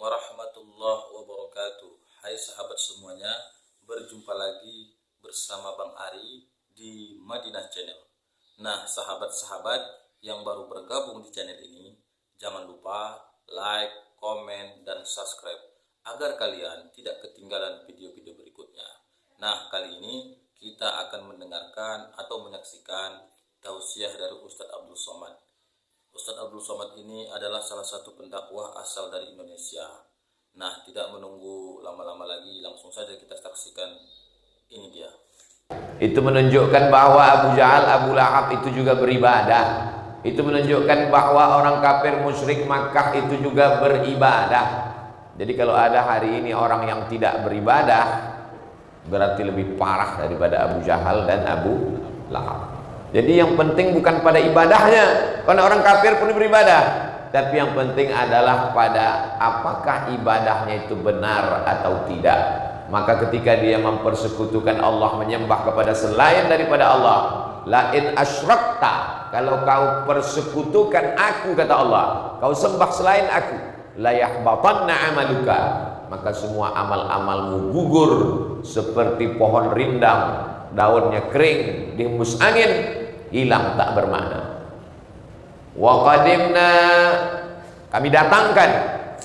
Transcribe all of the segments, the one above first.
warahmatullahi wabarakatuh. Hai sahabat semuanya, berjumpa lagi bersama Bang Ari di Madinah Channel. Nah, sahabat-sahabat yang baru bergabung di channel ini, jangan lupa like, komen, dan subscribe agar kalian tidak ketinggalan video-video berikutnya. Nah, kali ini kita akan mendengarkan atau menyaksikan tausiah dari Ustadz Abdul Somad. Ustadz Abdul Somad ini adalah salah satu pendakwah asal dari Indonesia. Nah, tidak menunggu lama-lama lagi, langsung saja kita saksikan. Ini dia. Itu menunjukkan bahwa Abu Jahal, Abu Lahab itu juga beribadah. Itu menunjukkan bahwa orang kafir musyrik Makkah itu juga beribadah. Jadi kalau ada hari ini orang yang tidak beribadah, berarti lebih parah daripada Abu Jahal dan Abu Lahab. Jadi yang penting bukan pada ibadahnya, karena orang kafir pun beribadah, tapi yang penting adalah pada apakah ibadahnya itu benar atau tidak. Maka ketika dia mempersekutukan Allah, menyembah kepada selain daripada Allah, la in asyrakta, kalau kau persekutukan aku, kata Allah, kau sembah selain aku, la yahbatanna amaluka, maka semua amal-amalmu gugur seperti pohon rindang, daunnya kering, dihembus angin, hilang, tak bermakna. Wa qadimna, kami datangkan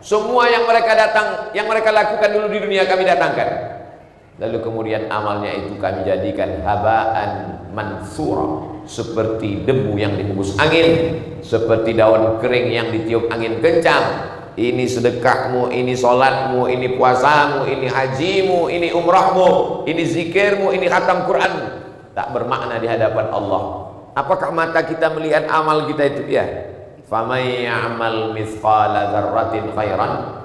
semua yang mereka lakukan dulu di dunia, kami datangkan. Lalu kemudian amalnya itu kami jadikan habaan mansura, seperti debu yang dihembus angin, seperti daun kering yang ditiup angin kencang. Ini sedekahmu, ini sholatmu, ini puasamu, ini hajimu, ini umrahmu, ini zikirmu, ini khatam Quranmu, tak bermakna di hadapan Allah. Apakah mata kita melihat amal kita itu? Ya. Faman ya'mal mithqala dzarratin khairan.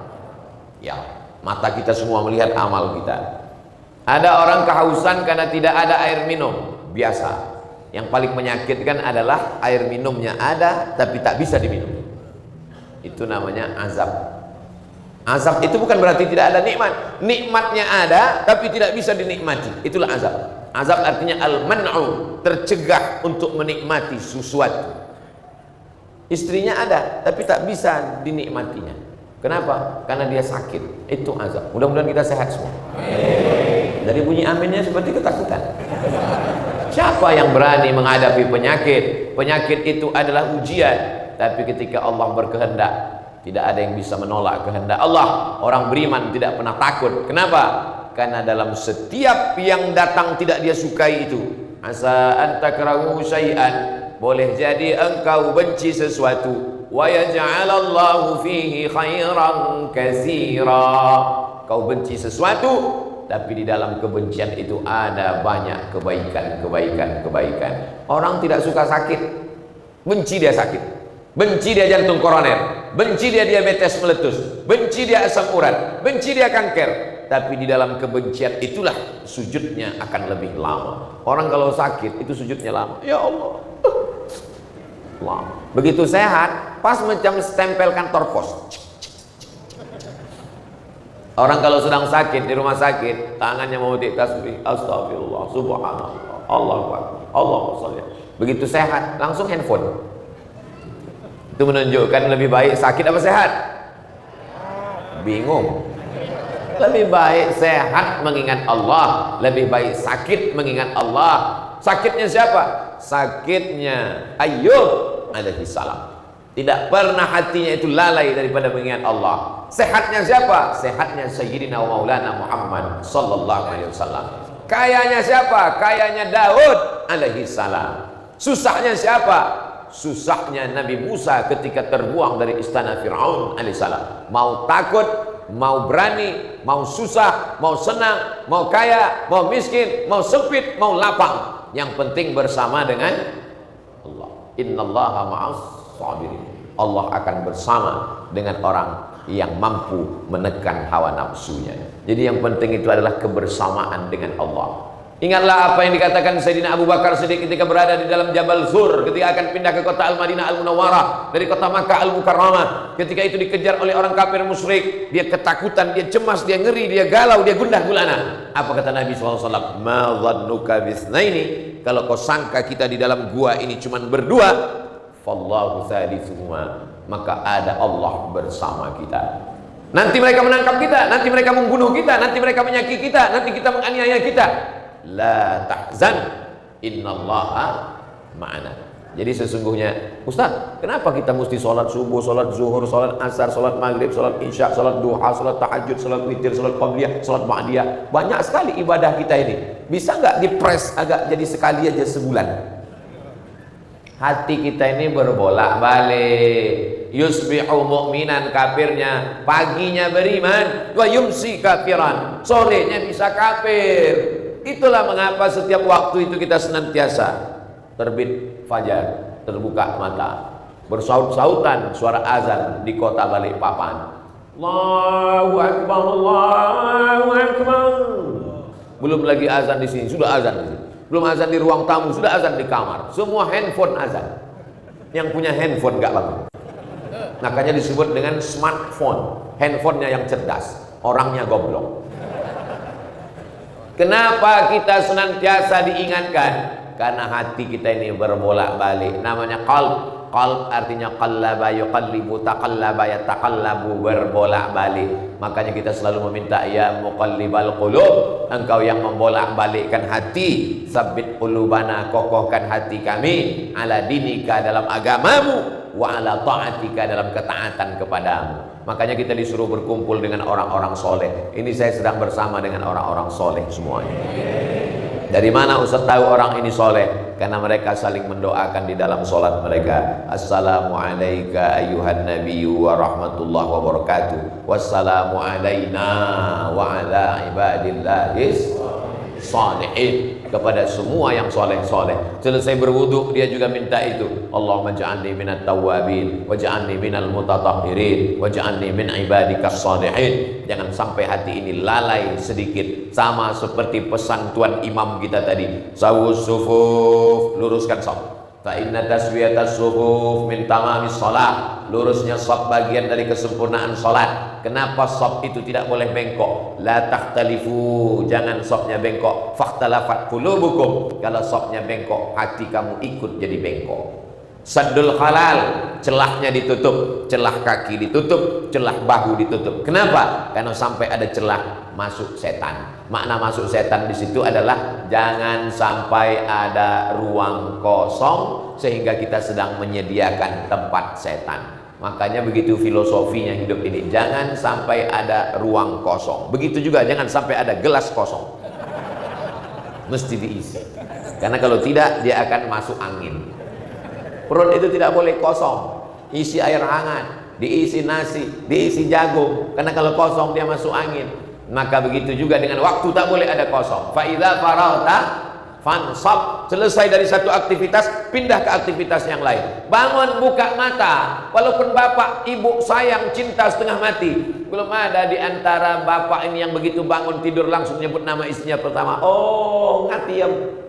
Ya, mata kita semua melihat amal kita. Ada orang kehausan karena tidak ada air minum, biasa. Yang paling menyakitkan adalah air minumnya ada tapi tak bisa diminum. Itu namanya azab. Azab itu bukan berarti tidak ada nikmat. Nikmatnya ada tapi tidak bisa dinikmati. Itulah azab. Azab artinya al-man'u, tercegah untuk menikmati sesuatu. Istrinya ada tapi tak bisa dinikmatinya. Kenapa? Karena dia sakit. Itu azab. Mudah-mudahan kita sehat semua. Dari bunyi aminnya seperti ketakutan. Siapa yang berani menghadapi penyakit? Penyakit itu adalah ujian. Tapi ketika Allah berkehendak, tidak ada yang bisa menolak kehendak Allah. Orang beriman tidak pernah takut. Kenapa? Karena dalam setiap yang datang tidak dia sukai itu, asa antakrahu syai'an, boleh jadi engkau benci sesuatu, wa yaj'alallahu fihi khairan katsira. Kau benci sesuatu, tapi di dalam kebencian itu ada banyak kebaikan. Orang tidak suka sakit, benci dia sakit. Benci dia jantung koroner, benci dia diabetes meletus, benci dia asam urat, benci dia kanker. Tapi di dalam kebencian itulah sujudnya akan lebih lama. Orang kalau sakit itu sujudnya lama. Ya Allah, lama. Begitu sehat, pas macam stempel kantor pos. Orang kalau sedang sakit di rumah sakit, tangannya memetik tasbih, astagfirullah, subhanallah, Allahu akbar, Allahumma sholli. Begitu sehat, langsung handphone. Itu menunjukkan lebih baik sakit apa sehat? Bingung. Lebih baik sehat mengingat Allah, lebih baik sakit mengingat Allah. Sakitnya siapa? Sakitnya Ayyub alaihi salam. Tidak pernah hatinya itu lalai daripada mengingat Allah. Sehatnya siapa? Sehatnya Sayyidina wa Maulana Muhammad sallallahu alaihi wasallam. Kayanya siapa? Kayanya Daud alaihi salam. Susahnya siapa? Susahnya Nabi Musa ketika terbuang dari istana Fir'aun alaihissalam. Mau takut, mau berani, mau susah, mau senang, mau kaya, mau miskin, mau sempit, mau lapang, yang penting bersama dengan Allah. Innallaha ma'as sabirin. Allah akan bersama dengan orang yang mampu menekan hawa nafsunya. Jadi yang penting itu adalah kebersamaan dengan Allah. Ingatlah apa yang dikatakan Sayyidina Abu Bakar Siddiq ketika berada di dalam Jabal Zur, ketika akan pindah ke kota Al-Madinah Al-Munawwarah dari kota Makkah Al-Mukarramah. Ketika itu dikejar oleh orang kafir musyrik, dia ketakutan, dia cemas, dia ngeri, dia galau, dia gundah gulana. Apa kata Nabi SAW? Ma dhannuka bisnaini, kalau kau sangka kita di dalam gua ini cuman berdua, fallahu thalithuhuma, maka ada Allah bersama kita. Nanti mereka menangkap kita, nanti mereka membunuh kita, nanti mereka menyakiti kita, nanti kita menganiaya kita. La tahzan, innallaha ma'ana. Jadi sesungguhnya, Ustaz, kenapa kita mesti sholat subuh, sholat zuhur, sholat asar, sholat maghrib, sholat isya, sholat duha, sholat tahajud, sholat witir, sholat qabliyah, sholat ba'diyah? Banyak sekali ibadah kita ini. Bisa nggak dipres agak jadi sekali aja sebulan? Hati kita ini berbolak-balik. Yusbihu mu'minan, kafirnya paginya beriman, wa yumsi kafiran, sorenya bisa kafir. Itulah mengapa setiap waktu itu kita senantiasa terbit fajar, terbuka mata, bersaut-sautan suara azan di kota Balikpapan. Allahu Akbar, Allahu Akbar. Belum lagi azan di sini, sudah azan di sini. Belum azan di ruang tamu, sudah azan di kamar. Semua handphone azan. Yang punya handphone gak bangun. Makanya disebut dengan smartphone. Handphonenya yang cerdas, orangnya goblok. Kenapa kita senantiasa diingatkan? Karena hati kita ini berbolak-balik. Namanya qalb. Qalb artinya qallaba yuqallibu, taqallaba yataqallabu, berbolak-balik. Makanya kita selalu meminta, ya muqallibal qulub, engkau yang membolak-balikkan hati, sabbit qulubana, kokohkan hati kami, ala dinika, dalam agamamu, wa ala ta'atika, dalam ketaatan kepadamu. Makanya kita disuruh berkumpul dengan orang-orang soleh. Ini saya sedang bersama dengan orang-orang soleh semuanya. Dari mana Ustaz tahu orang ini soleh? Karena mereka saling mendoakan di dalam solat mereka. Assalamualaikum ayuhan nabiyyu wa rahmatullahi wa barakatuh. Wassalamu alaina wa ala ibadillahis salihin. Kepada semua yang soleh-soleh. Selesai berwudu dia juga minta itu. Allahumma ja'alni minat tawwabin, waj'alni minal mutatahhirin, waj'alni min ibadikas salihin. Jangan sampai hati ini lalai sedikit. Sama seperti pesan Tuan Imam kita tadi. Sawus sufuf, luruskan shaf. Fa inna taswiyatas sufuf min tamamis shalah. Lurusnya shaf bagian dari kesempurnaan salat. Kenapa shaf itu tidak boleh bengkok? La takhtalifu, jangan shafnya bengkok. Fakhtalafat qulubukum, kalau shafnya bengkok, hati kamu ikut jadi bengkok. Saddul halal, celahnya ditutup, celah kaki ditutup, celah bahu ditutup. Kenapa? Karena sampai ada celah masuk setan. Makna masuk setan di situ adalah jangan sampai ada ruang kosong sehingga kita sedang menyediakan tempat setan. Makanya begitu filosofinya hidup ini. Jangan sampai ada ruang kosong. Begitu juga jangan sampai ada gelas kosong. Mesti diisi. Karena kalau tidak dia akan masuk angin. Perut itu tidak boleh kosong. Isi air hangat, diisi nasi, diisi jagung. Karena kalau kosong dia masuk angin. Maka begitu juga dengan waktu tak boleh ada kosong. Fa idza faragta fansab. Selesai dari satu aktivitas, pindah ke aktivitas yang lain. Bangun, buka mata. Walaupun bapak, ibu sayang, cinta setengah mati, belum ada di antara bapak ini yang begitu bangun tidur langsung nyebut nama istrinya pertama. Oh, ngatiem.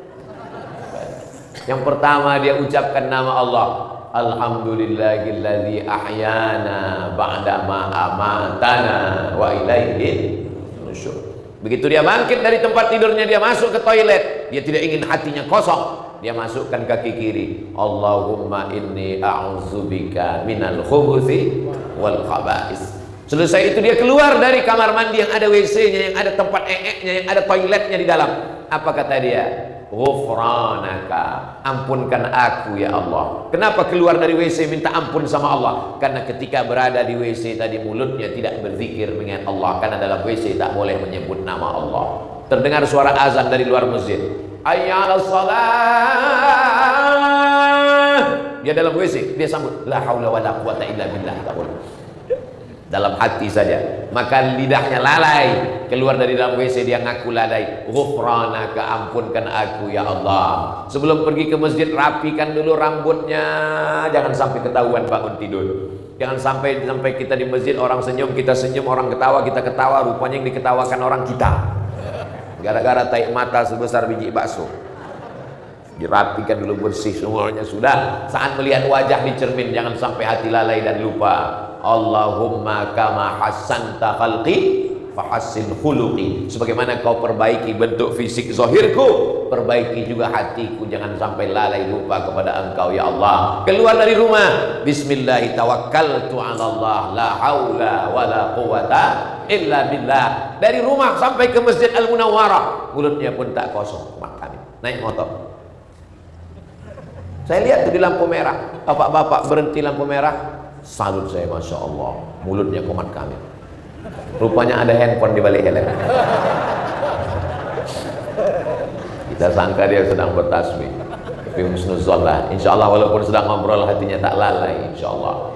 Yang pertama dia ucapkan nama Allah. Alhamdulillahilladzi ahyana ba'dama amatana wa ilaihi nusyur. Begitu dia bangkit dari tempat tidurnya, dia masuk ke toilet. Dia tidak ingin hatinya kosong. Dia masukkan kaki kiri. Allahumma inni a'udzubika minal khubuthi wal khaba'is. Selesai itu dia keluar dari kamar mandi yang ada WC-nya, yang ada tempat nya, yang ada toiletnya di dalam. Apa kata dia? Ghufranaka, ampunkan aku ya Allah. Kenapa keluar dari WC minta ampun sama Allah? Karena ketika berada di WC tadi mulutnya tidak berzikir dengan Allah. Karena dalam WC tak boleh menyebut nama Allah. Terdengar suara azan dari luar masjid. Hayya 'alas shalah. Dia dalam WC, dia sambut la haula wala quwata illa billah. Tak boleh. Dalam hati saja. Maka lidahnya lalai. Keluar dari dalam WC dia ngaku lalai. Ghufranaka, ampunkan aku ya Allah. Sebelum pergi ke masjid rapikan dulu rambutnya. Jangan sampai ketahuan bangun tidur. Jangan sampai kita di masjid orang senyum, kita senyum, orang ketawa, kita ketawa. Rupanya yang diketawakan orang kita. Gara-gara taik mata sebesar biji bakso. Dirapikan dulu bersih semuanya sudah. Saat melihat wajah di cermin jangan sampai hati lalai dan lupa. Allahumma kama hassanta khalqi fahassin khuluqi. Sebagaimana kau perbaiki bentuk fisik zahirku, perbaiki juga hatiku, jangan sampai lalai lupa kepada Engkau ya Allah. Keluar dari rumah, bismillah tawakkaltu 'ala Allah, la haula wala quwata illa billah. Dari rumah sampai ke Masjid Al-Munawwarah, mulutnya pun tak kosong. Makan, naik motor. Saya lihat tuh di lampu merah, bapak-bapak berhenti lampu merah, salut saya, masya Allah, mulutnya komat kamil. Rupanya ada handphone di balik helm. Kita sangka dia sedang bertasbih, tapi husnuzon lah. Insya Allah walaupun sedang ngobrol hatinya tak lalai, insya Allah.